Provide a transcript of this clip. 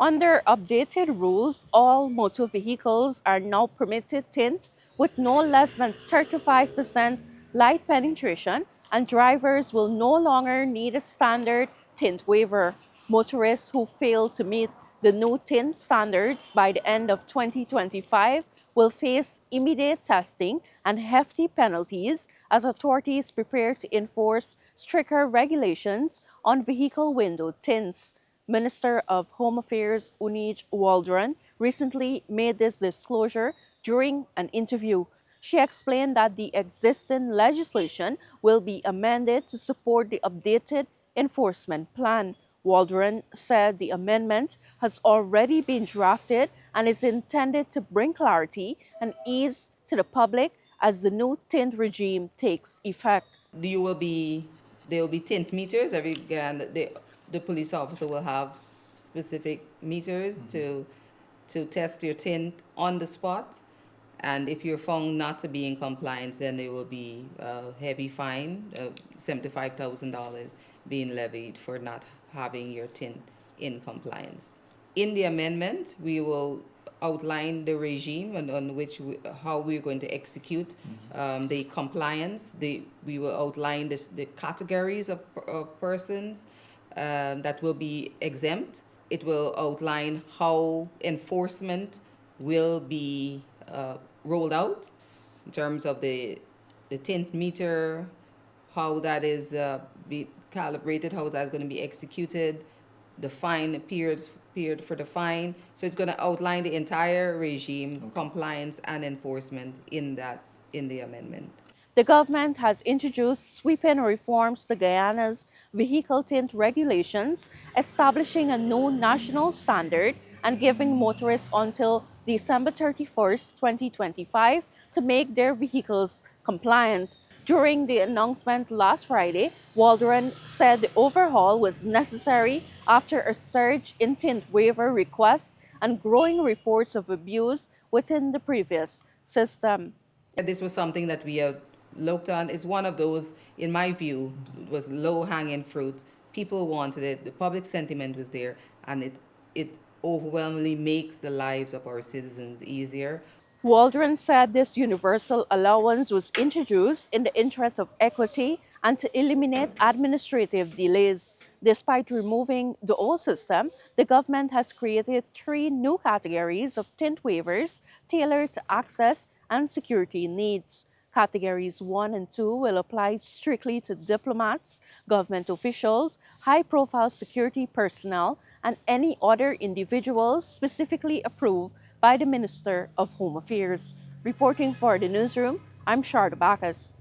Under updated rules, all motor vehicles are now permitted tint with no less than 35% light penetration, and drivers will no longer need a standard tint waiver. Motorists who fail to meet the new tint standards by the end of 2025 will face immediate testing and hefty penalties as authorities prepare to enforce stricter regulations on vehicle window tints. Minister of Home Affairs Unij Waldron recently made this disclosure during an interview. She explained that the existing legislation will be amended to support the updated enforcement plan. Waldron said the amendment has already been drafted and is intended to bring clarity and ease to the public as the new tint regime takes effect. You will be There will be tint meters. Every and the police officer will have specific meters to test your tint on the spot. And if you're found not to be in compliance, then there will be a heavy fine, $75,000 being levied for not having your tint in compliance. In the amendment, we will outline the regime and on which how we're going to execute the compliance. We will outline the categories of persons that will be exempt. It will outline how enforcement will be rolled out in terms of the tint meter, how that is be calibrated, how that's going to be executed, the fine period for the fine. So it's going to outline the entire regime, compliance and enforcement in the amendment. The government has introduced sweeping reforms to Guyana's vehicle tint regulations, establishing a new national standard and giving motorists until December 31st, 2025 to make their vehicles compliant. During the announcement last Friday, Waldron said the overhaul was necessary after a surge in tint waiver requests and growing reports of abuse within the previous system. This was something that we have looked on. It's one of those, in my view, was low-hanging fruit. People wanted it, the public sentiment was there, and it overwhelmingly makes the lives of our citizens easier. Waldron said this universal allowance was introduced in the interest of equity and to eliminate administrative delays. Despite removing the old system, the government has created 3 new categories of tint waivers tailored to access and security needs. Categories 1 and 2 will apply strictly to diplomats, government officials, high-profile security personnel, and any other individuals specifically approved by the Minister of Home Affairs. Reporting for the newsroom, I'm Sharda Bacchus.